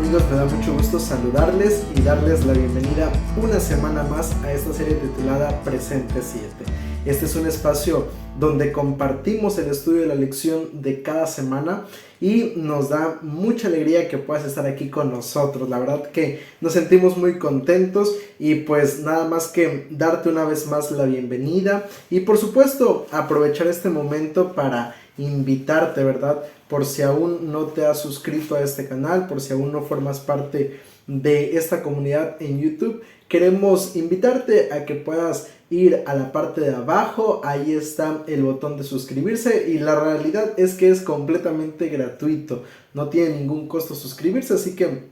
amigos? Me da mucho gusto saludarles y darles la bienvenida una semana más a esta serie titulada Presente 7. Este es un espacio donde compartimos el estudio de la lección de cada semana y nos da mucha alegría que puedas estar aquí con nosotros. La verdad que nos sentimos muy contentos y pues nada más que darte una vez más la bienvenida y por supuesto aprovechar este momento para invitarte, ¿verdad? Por si aún no te has suscrito a este canal, por si aún no formas parte de esta comunidad en YouTube, queremos invitarte a que puedas ir a la parte de abajo. Ahí está el botón de suscribirse y la realidad es que es completamente gratuito, no tiene ningún costo suscribirse, así que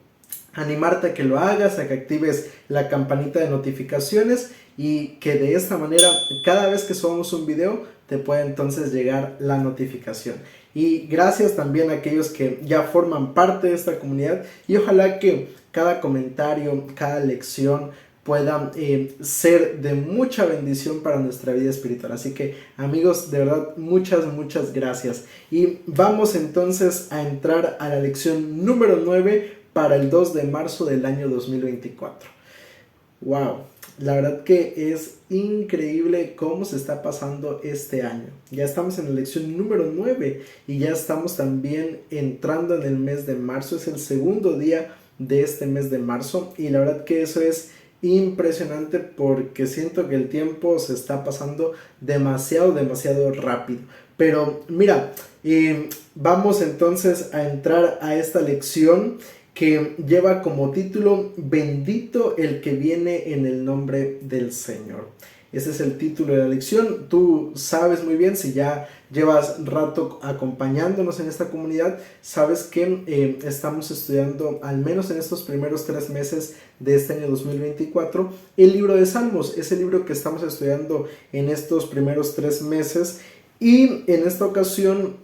animarte a que lo hagas, a que actives la campanita de notificaciones y que de esta manera cada vez que subamos un video te pueda entonces llegar la notificación. Y gracias también a aquellos que ya forman parte de esta comunidad y ojalá que cada comentario, cada lección pueda ser de mucha bendición para nuestra vida espiritual. Así que amigos, de verdad muchas gracias. Y vamos entonces a entrar a la lección número 9 para el 2 de marzo del año 2024. ¡Wow! La verdad que es increíble cómo se está pasando este año. Ya estamos en la lección número 9 y ya estamos también entrando en el mes de marzo. Es el segundo día de este mes de marzo y la verdad que eso es impresionante porque siento que el tiempo se está pasando demasiado rápido. Pero mira, vamos entonces a entrar a esta lección que lleva como título Bendito el que viene en el nombre del Señor. Ese es el título de la lección. Tú sabes muy bien, si ya llevas rato acompañándonos en esta comunidad, sabes que estamos estudiando, al menos en estos primeros 3 meses de este año 2024, el libro de Salmos. Es el libro que estamos estudiando en estos primeros 3 meses y en esta ocasión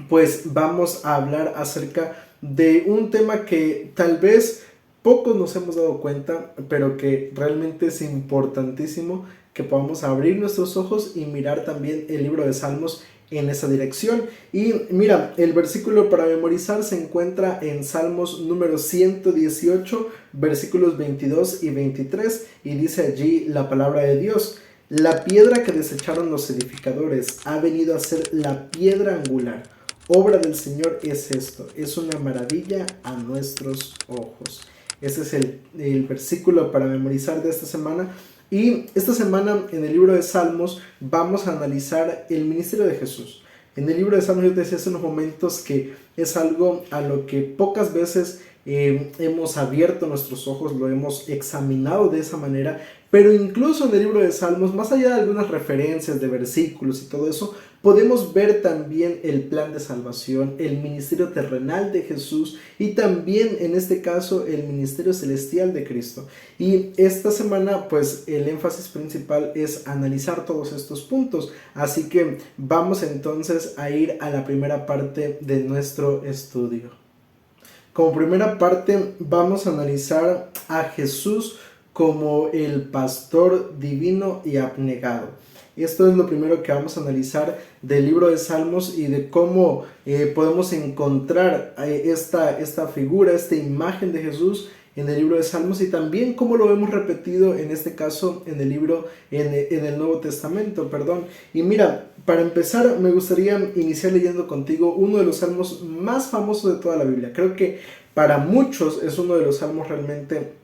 pues vamos a hablar acerca de un tema que tal vez pocos nos hemos dado cuenta, pero que realmente es importantísimo que podamos abrir nuestros ojos y mirar también el libro de Salmos en esa dirección. Y mira, el versículo para memorizar se encuentra en Salmos número 118, versículos 22 y 23, y dice allí la palabra de Dios: la piedra que desecharon los edificadores ha venido a ser la piedra angular. Obra del Señor es esto, es una maravilla a nuestros ojos. Ese es el versículo para memorizar de esta semana. Y esta semana en el libro de Salmos vamos a analizar el ministerio de Jesús. En el libro de Salmos yo te decía hace unos momentos que es algo a lo que pocas veces hemos abierto nuestros ojos, lo hemos examinado de esa manera, pero incluso en el libro de Salmos, más allá de algunas referencias de versículos y todo eso, podemos ver también el plan de salvación, el ministerio terrenal de Jesús y también en este caso el ministerio celestial de Cristo. Y esta semana pues el énfasis principal es analizar todos estos puntos, así que vamos entonces a ir a la primera parte de nuestro estudio. Como primera parte vamos a analizar a Jesús como el pastor divino y abnegado. Esto es lo primero que vamos a analizar del libro de Salmos y de cómo podemos encontrar esta figura, esta imagen de Jesús en el libro de Salmos y también cómo lo hemos repetido en este caso en el Nuevo Testamento, Y mira, para empezar me gustaría iniciar leyendo contigo uno de los salmos más famosos de toda la Biblia. Creo que para muchos es uno de los salmos realmente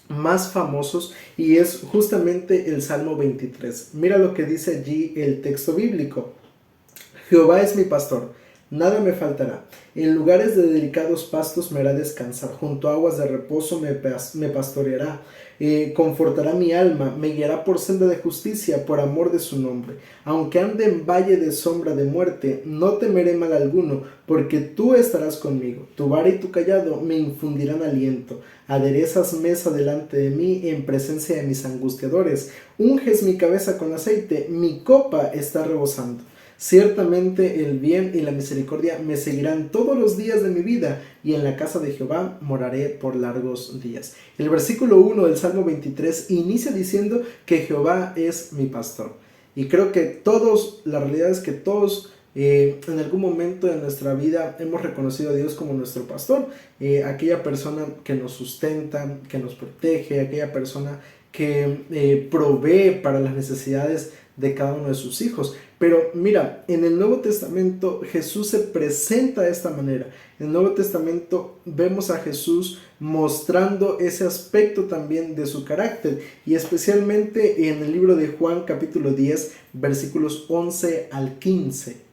más famosos y es justamente el Salmo 23. Mira lo que dice allí el texto bíblico: Jehová es mi pastor, nada me faltará. En lugares de delicados pastos me hará descansar, junto a aguas de reposo me pastoreará. Confortará mi alma, me guiará por senda de justicia, por amor de su nombre. Aunque ande en valle de sombra de muerte, no temeré mal alguno, porque tú estarás conmigo. Tu vara y tu cayado me infundirán aliento. Aderezas mesa delante de mí en presencia de mis angustiadores. Unges mi cabeza con aceite, mi copa está rebosando. Ciertamente el bien y la misericordia me seguirán todos los días de mi vida, y en la casa de Jehová moraré por largos días. El versículo 1 del Salmo 23 inicia diciendo que Jehová es mi pastor. Y creo que la realidad es que todos En algún momento de nuestra vida hemos reconocido a Dios como nuestro pastor, aquella persona que nos sustenta, que nos protege, aquella persona que provee para las necesidades de cada uno de sus hijos. Pero mira, en el Nuevo Testamento Jesús se presenta de esta manera. En el Nuevo Testamento vemos a Jesús mostrando ese aspecto también de su carácter, y especialmente en el libro de Juan capítulo 10 versículos 11 al 15.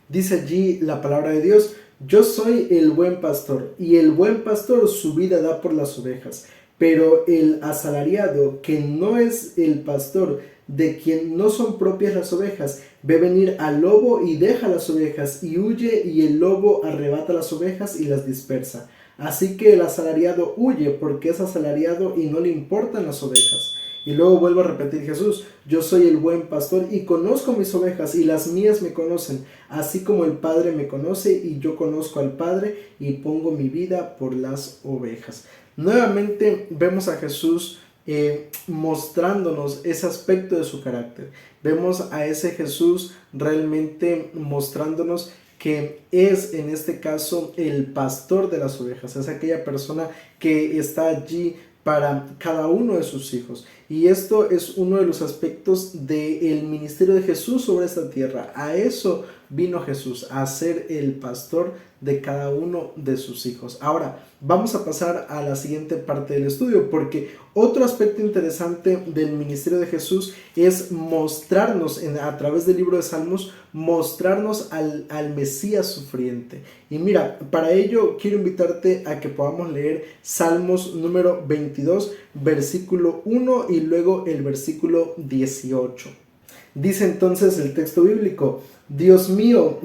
Dice allí la palabra de Dios: yo soy el buen pastor, y el buen pastor su vida da por las ovejas. Pero el asalariado, que no es el pastor, de quien no son propias las ovejas, ve venir al lobo y deja las ovejas, y huye, y el lobo arrebata las ovejas y las dispersa. Así que el asalariado huye porque es asalariado y no le importan las ovejas. Y luego vuelve a repetir Jesús: yo soy el buen pastor y conozco mis ovejas, y las mías me conocen, así como el Padre me conoce y yo conozco al Padre y pongo mi vida por las ovejas. Nuevamente vemos a Jesús mostrándonos ese aspecto de su carácter. Vemos a ese Jesús realmente mostrándonos que es en este caso el pastor de las ovejas, es aquella persona que está allí para cada uno de sus hijos. Y esto es uno de los aspectos del ministerio de Jesús sobre esta tierra. A eso vino Jesús, a ser el pastor de cada uno de sus hijos. Ahora, vamos a pasar a la siguiente parte del estudio, porque otro aspecto interesante del ministerio de Jesús es mostrarnos, a través del libro de Salmos, mostrarnos al Mesías sufriente. Y mira, para ello quiero invitarte a que podamos leer Salmos número 22, versículo 1 y luego el versículo 18. Dice entonces el texto bíblico: Dios mío,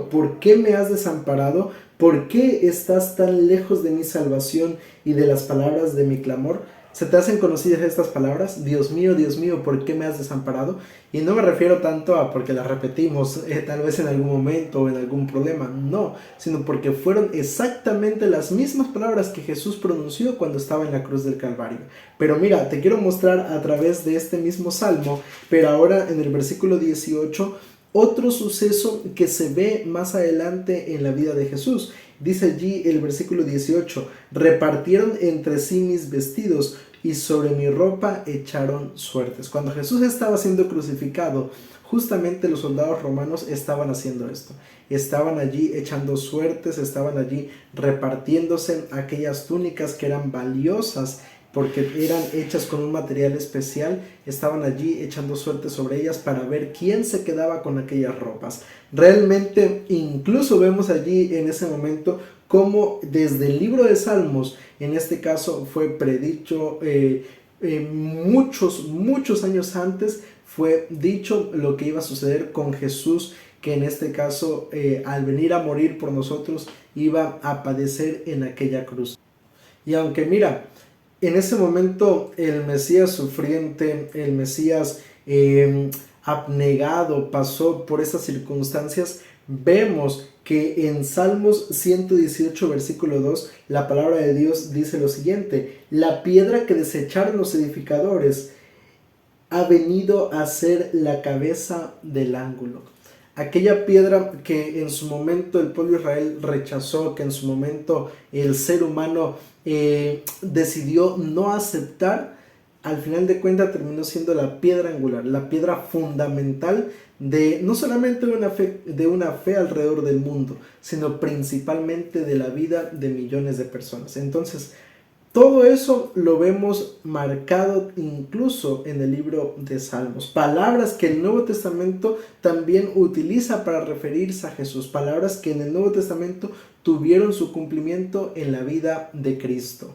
¿por qué me has desamparado? ¿Por qué estás tan lejos de mi salvación y de las palabras de mi clamor? ¿Se te hacen conocidas estas palabras? Dios mío, ¿por qué me has desamparado? Y no me refiero tanto a porque las repetimos tal vez en algún momento o en algún problema, no, sino porque fueron exactamente las mismas palabras que Jesús pronunció cuando estaba en la cruz del Calvario. Pero mira, te quiero mostrar a través de este mismo salmo, pero ahora en el versículo 18, otro suceso que se ve más adelante en la vida de Jesús. Dice allí el versículo 18: repartieron entre sí mis vestidos y sobre mi ropa echaron suertes. Cuando Jesús estaba siendo crucificado, justamente los soldados romanos estaban haciendo esto. Estaban allí echando suertes, estaban allí repartiéndose aquellas túnicas que eran valiosas porque eran hechas con un material especial. Estaban allí echando suerte sobre ellas para ver quién se quedaba con aquellas ropas. Realmente incluso vemos allí en ese momento cómo desde el libro de Salmos, en este caso fue predicho muchos años antes, fue dicho lo que iba a suceder con Jesús, que en este caso al venir a morir por nosotros iba a padecer en aquella cruz. Y aunque mira, en ese momento el Mesías sufriente, el Mesías abnegado pasó por esas circunstancias, vemos que en Salmos 118 versículo 2 la palabra de Dios dice lo siguiente: la piedra que desecharon los edificadores ha venido a ser la cabeza del ángulo. Aquella piedra que en su momento el pueblo de Israel rechazó, que en su momento el ser humano decidió no aceptar, al final de cuentas terminó siendo la piedra angular, la piedra fundamental de no solamente de una fe alrededor del mundo, sino principalmente de la vida de millones de personas. Entonces, todo eso lo vemos marcado incluso en el libro de Salmos. Palabras que el Nuevo Testamento también utiliza para referirse a Jesús. Palabras que en el Nuevo Testamento tuvieron su cumplimiento en la vida de Cristo.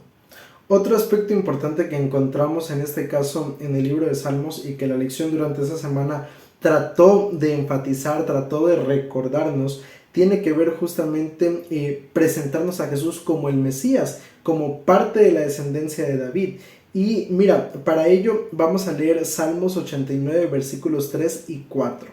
Otro aspecto importante que encontramos en este caso en el libro de Salmos y que la lección durante esa semana trató de enfatizar, trató de recordarnos, tiene que ver justamente presentarnos a Jesús como el Mesías, como parte de la descendencia de David. Y mira, para ello vamos a leer Salmos 89 versículos 3 y 4.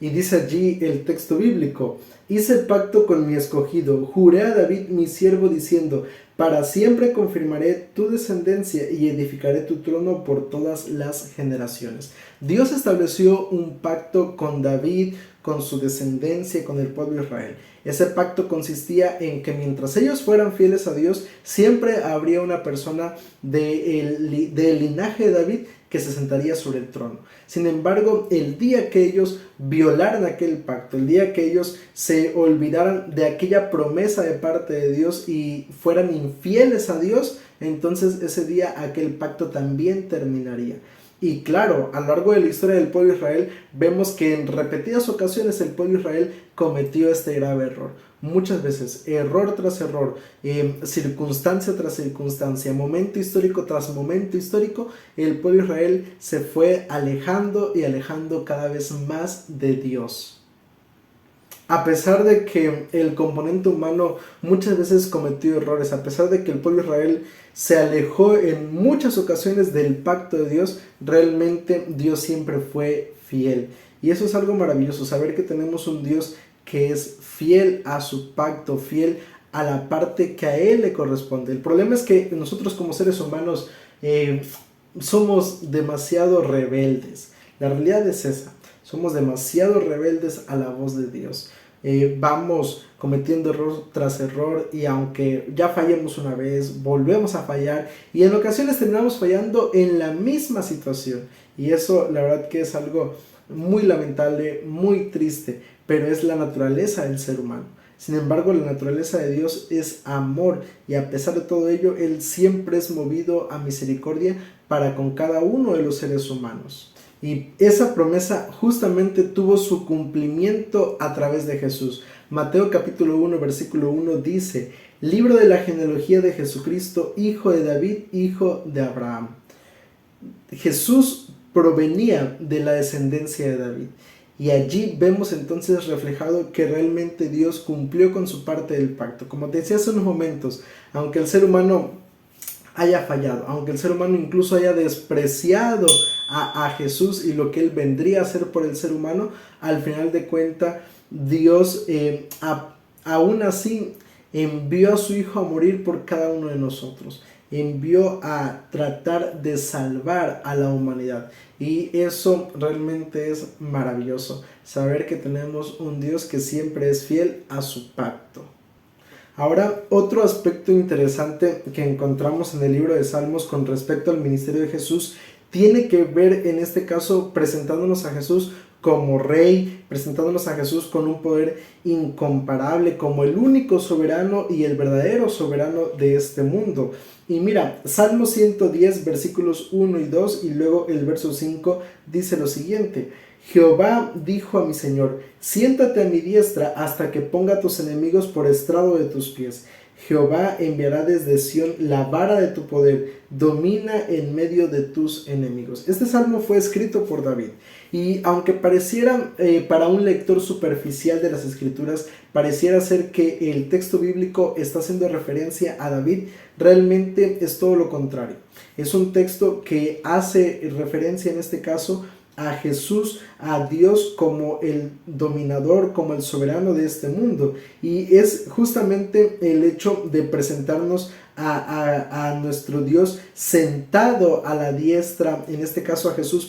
Y dice allí el texto bíblico: hice pacto con mi escogido, juré a David mi siervo diciendo, para siempre confirmaré tu descendencia y edificaré tu trono por todas las generaciones. Dios estableció un pacto con David, con su descendencia, con el pueblo de Israel. Ese pacto consistía en que mientras ellos fueran fieles a Dios, siempre habría una persona del linaje de David que se sentaría sobre el trono. Sin embargo, el día que ellos violaran aquel pacto, el día que ellos se olvidaran de aquella promesa de parte de Dios y fueran infieles a Dios, entonces ese día aquel pacto también terminaría. Y claro, a lo largo de la historia del pueblo de Israel, vemos que en repetidas ocasiones el pueblo de Israel cometió este grave error. Muchas veces, error tras error, circunstancia tras circunstancia, momento histórico tras momento histórico, el pueblo de Israel se fue alejando y alejando cada vez más de Dios. A pesar de que el componente humano muchas veces cometió errores, a pesar de que el pueblo de Israel se alejó en muchas ocasiones del pacto de Dios, realmente Dios siempre fue fiel. Y eso es algo maravilloso, saber que tenemos un Dios que es fiel a su pacto, fiel a la parte que a Él le corresponde. El problema es que nosotros como seres humanos somos demasiado rebeldes. La realidad es esa. Somos demasiado rebeldes a la voz de Dios. Vamos cometiendo error tras error y aunque ya fallemos una vez, volvemos a fallar y en ocasiones terminamos fallando en la misma situación. Y eso la verdad que es algo muy lamentable, muy triste, pero es la naturaleza del ser humano. Sin embargo, la naturaleza de Dios es amor y a pesar de todo ello, Él siempre es movido a misericordia para con cada uno de los seres humanos. Y esa promesa justamente tuvo su cumplimiento a través de Jesús. Mateo capítulo 1, versículo 1 dice: libro de la genealogía de Jesucristo, hijo de David, hijo de Abraham. Jesús provenía de la descendencia de David. Y allí vemos entonces reflejado que realmente Dios cumplió con su parte del pacto. Como te decía hace unos momentos, aunque el ser humano haya fallado, aunque el ser humano incluso haya despreciado a Jesús y lo que Él vendría a hacer por el ser humano, al final de cuentas Dios aún así envió a su Hijo a morir por cada uno de nosotros. Envió a tratar de salvar a la humanidad. Y eso realmente es maravilloso, saber que tenemos un Dios que siempre es fiel a su pacto. Ahora, otro aspecto interesante que encontramos en el libro de Salmos con respecto al ministerio de Jesús tiene que ver en este caso presentándonos a Jesús como rey, presentándonos a Jesús con un poder incomparable, como el único soberano y el verdadero soberano de este mundo. Y mira, Salmo 110 versículos 1 y 2 y luego el verso 5 dice lo siguiente: Jehová dijo a mi Señor, siéntate a mi diestra hasta que ponga a tus enemigos por estrado de tus pies. Jehová enviará desde Sión la vara de tu poder, domina en medio de tus enemigos. Este salmo fue escrito por David y aunque pareciera para un lector superficial de las escrituras, pareciera ser que el texto bíblico está haciendo referencia a David, realmente es todo lo contrario. Es un texto que hace referencia en este caso a Jesús, a Dios como el dominador, como el soberano de este mundo. Y es justamente el hecho de presentarnos a nuestro Dios sentado a la diestra, en este caso a Jesús,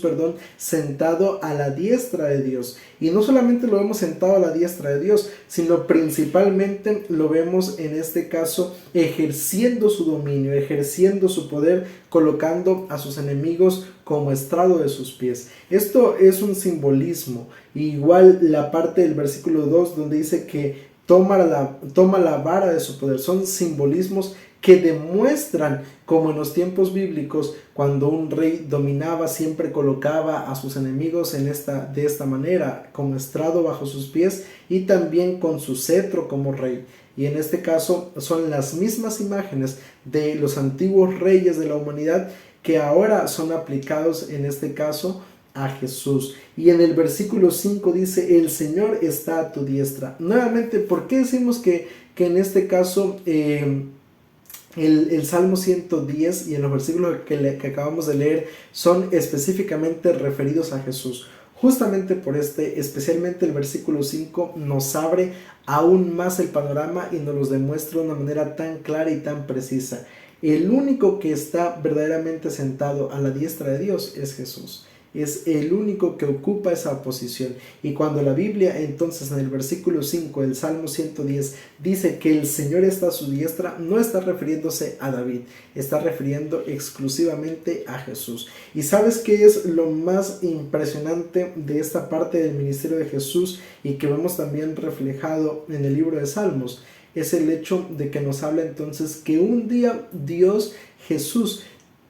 sentado a la diestra de Dios. Y no solamente lo vemos sentado a la diestra de Dios, sino principalmente lo vemos en este caso ejerciendo su dominio, ejerciendo su poder, colocando a sus enemigos como estrado de sus pies. Esto es un simbolismo. Igual la parte del versículo 2 donde dice que toma la vara de su poder, son simbolismos que demuestran como en los tiempos bíblicos, cuando un rey dominaba, siempre colocaba a sus enemigos de esta manera, como estrado bajo sus pies y también con su cetro como rey. Y en este caso son las mismas imágenes de los antiguos reyes de la humanidad que ahora son aplicados en este caso a Jesús. Y en el versículo 5 dice: el Señor está a tu diestra. Nuevamente, ¿por qué decimos que en este caso el Salmo 110 y en los versículos que acabamos de leer son específicamente referidos a Jesús? Justamente por especialmente el versículo 5, nos abre aún más el panorama y nos los demuestra de una manera tan clara y tan precisa. El único que está verdaderamente sentado a la diestra de Dios es Jesús. Es el único que ocupa esa posición. Y cuando la Biblia entonces en el versículo 5 del Salmo 110 dice que el Señor está a su diestra, no está refiriéndose a David, está refiriendo exclusivamente a Jesús. ¿Y sabes qué es lo más impresionante de esta parte del ministerio de Jesús y que vemos también reflejado en el libro de Salmos? Es el hecho de que nos habla entonces que un día Dios, Jesús,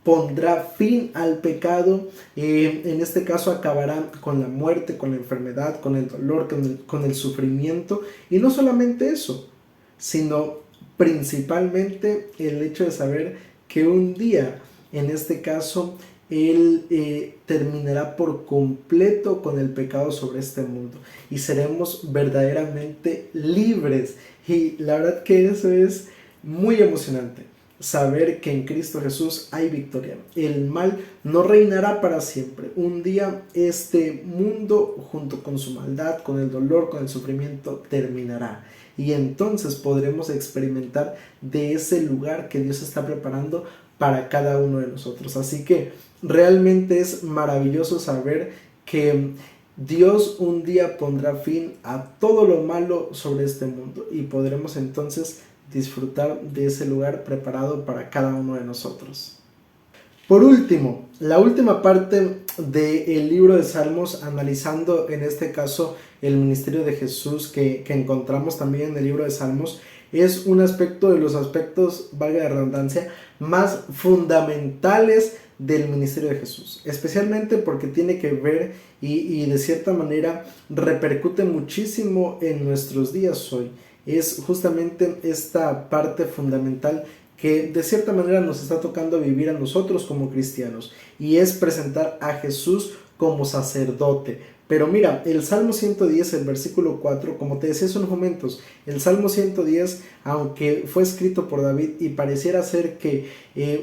pondrá fin al pecado, en este caso acabará con la muerte, con la enfermedad, con el dolor, con el sufrimiento, y no solamente eso, sino principalmente el hecho de saber que un día, en este caso, Él terminará por completo con el pecado sobre este mundo y seremos verdaderamente libres, y la verdad que eso es muy emocionante. Saber que en Cristo Jesús hay victoria. El mal no reinará para siempre. Un día este mundo, junto con su maldad, con el dolor, con el sufrimiento, terminará. Y entonces podremos experimentar de ese lugar que Dios está preparando para cada uno de nosotros. Así que realmente es maravilloso saber que Dios un día pondrá fin a todo lo malo sobre este mundo y podremos entonces disfrutar de ese lugar preparado para cada uno de nosotros. Por último, la última parte del libro de Salmos, analizando en este caso el ministerio de Jesús que encontramos también en el libro de Salmos, es un aspecto de los aspectos, valga la redundancia, más fundamentales del ministerio de Jesús, especialmente porque tiene que ver y de cierta manera repercute muchísimo en nuestros días hoy. Es justamente esta parte fundamental que de cierta manera nos está tocando vivir a nosotros como cristianos, y es presentar a Jesús como sacerdote. Pero mira, el Salmo 110, el versículo 4, como te decía hace unos momentos, el Salmo 110, aunque fue escrito por David y pareciera ser que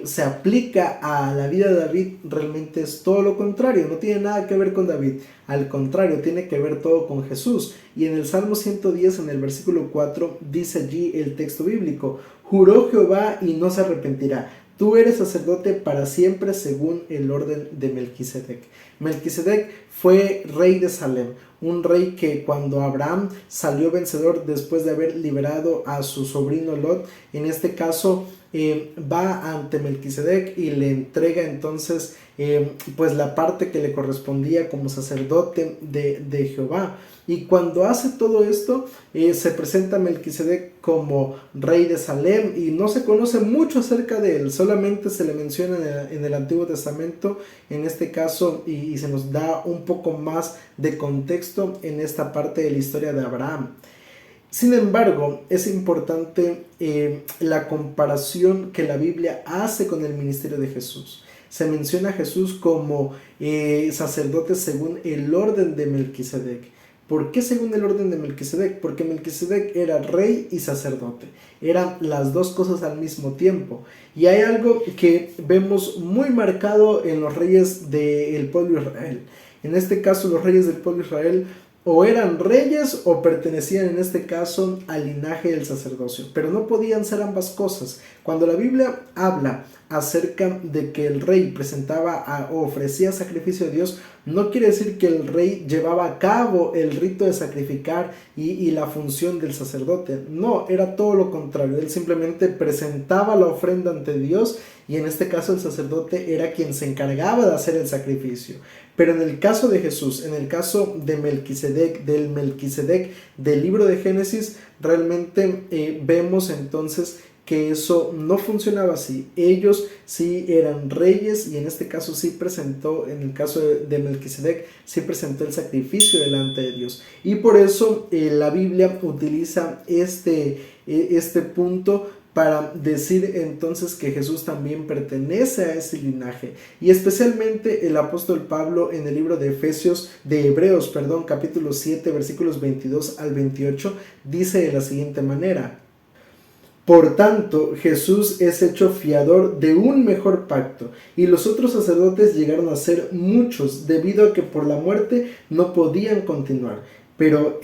se aplica a la vida de David, realmente es todo lo contrario, no tiene nada que ver con David, al contrario, tiene que ver todo con Jesús. Y en el Salmo 110, en el versículo 4, dice allí el texto bíblico: juró Jehová y no se arrepentirá. Tú eres sacerdote para siempre según el orden de Melquisedec. Melquisedec fue rey de Salem, un rey que cuando Abraham salió vencedor después de haber liberado a su sobrino Lot, en este caso va ante Melquisedec y le entrega entonces pues la parte que le correspondía como sacerdote de Jehová. Y cuando hace todo esto, se presenta a Melquisedec como rey de Salem y no se conoce mucho acerca de él, solamente se le menciona en el Antiguo Testamento, en este caso, y se nos da un poco más de contexto en esta parte de la historia de Abraham. Sin embargo, es importante la comparación que la Biblia hace con el ministerio de Jesús. Se menciona a Jesús como sacerdote según el orden de Melquisedec. ¿Por qué según el orden de Melquisedec? Porque Melquisedec era rey y sacerdote. Eran las dos cosas al mismo tiempo. Y hay algo que vemos muy marcado en los reyes del pueblo de Israel. En este caso, los reyes del pueblo de Israel o eran reyes o pertenecían en este caso al linaje del sacerdocio, pero no podían ser ambas cosas. Cuando la Biblia habla acerca de que el rey presentaba o ofrecía sacrificio a Dios, no quiere decir que el rey llevaba a cabo el rito de sacrificar y la función del sacerdote. No, era todo lo contrario. Él simplemente presentaba la ofrenda ante Dios y en este caso el sacerdote era quien se encargaba de hacer el sacrificio. Pero en el caso de Jesús, en el caso de Melquisedec, del libro de Génesis, realmente vemos entonces que eso no funcionaba así. Ellos sí eran reyes y en este caso sí presentó, en el caso de Melquisedec, sí presentó el sacrificio delante de Dios. Y por eso la Biblia utiliza este punto para decir entonces que Jesús también pertenece a ese linaje. Y especialmente el apóstol Pablo en el libro de Hebreos, capítulo 7, versículos 22 al 28, dice de la siguiente manera: Por tanto, Jesús es hecho fiador de un mejor pacto, y los otros sacerdotes llegaron a ser muchos, debido a que por la muerte no podían continuar. Pero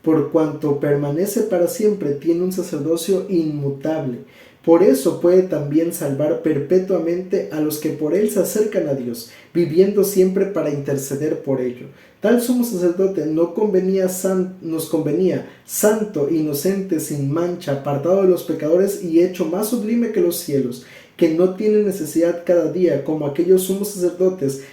por cuanto permanece para siempre, tiene un sacerdocio inmutable. Por eso puede también salvar perpetuamente a los que por él se acercan a Dios, viviendo siempre para interceder por ello. Tal sumo sacerdote nos convenía santo, inocente, sin mancha, apartado de los pecadores y hecho más sublime que los cielos, que no tiene necesidad cada día, como aquellos sumos sacerdotes,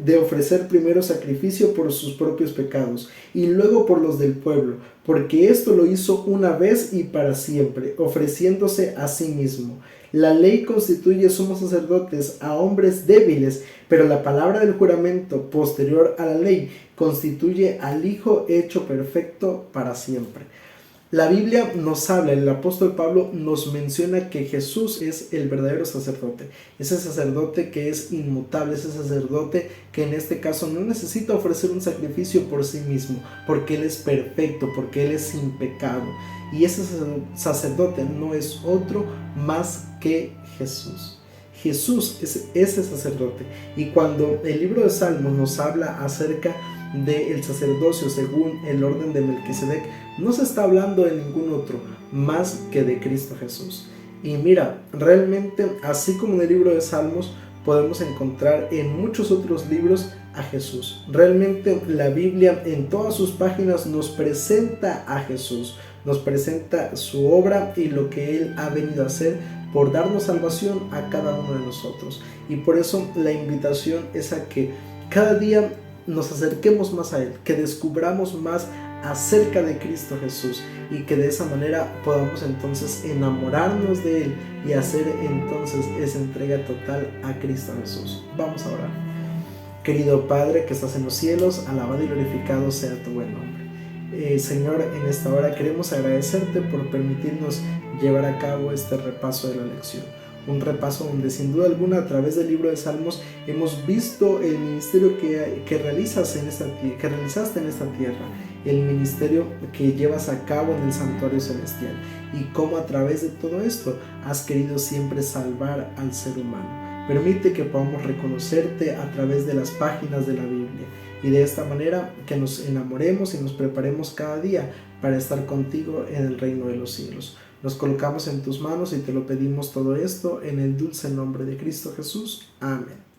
de ofrecer primero sacrificio por sus propios pecados y luego por los del pueblo, porque esto lo hizo una vez y para siempre, ofreciéndose a sí mismo. La ley constituye sumos sacerdotes a hombres débiles, pero la palabra del juramento posterior a la ley constituye al Hijo hecho perfecto para siempre. La Biblia nos habla, el apóstol Pablo nos menciona que Jesús es el verdadero sacerdote, ese sacerdote que es inmutable, ese sacerdote que en este caso no necesita ofrecer un sacrificio por sí mismo, porque Él es perfecto, porque Él es sin pecado. Y ese sacerdote no es otro más que Jesús. Jesús es ese sacerdote. Y cuando el libro de Salmos nos habla acerca del sacerdocio según el orden de Melquisedec, no se está hablando de ningún otro más que de Cristo Jesús. Y mira, realmente así como en el libro de Salmos podemos encontrar en muchos otros libros a Jesús. Realmente la Biblia en todas sus páginas nos presenta a Jesús, nos presenta su obra y lo que Él ha venido a hacer por darnos salvación a cada uno de nosotros. Y por eso la invitación es a que cada día nos acerquemos más a Él, que descubramos más acerca de Cristo Jesús y que de esa manera podamos entonces enamorarnos de Él y hacer entonces esa entrega total a Cristo Jesús. Vamos a orar. Querido Padre que estás en los cielos, alabado y glorificado sea tu buen nombre. Señor, en esta hora queremos agradecerte por permitirnos llevar a cabo este repaso de la lección. Un repaso donde sin duda alguna a través del libro de Salmos hemos visto el ministerio que realizaste en esta tierra, el ministerio que llevas a cabo en el santuario celestial y cómo a través de todo esto has querido siempre salvar al ser humano. Permite que podamos reconocerte a través de las páginas de la Biblia y de esta manera que nos enamoremos y nos preparemos cada día para estar contigo en el reino de los cielos. Nos colocamos en tus manos y te lo pedimos todo esto en el dulce nombre de Cristo Jesús. Amén.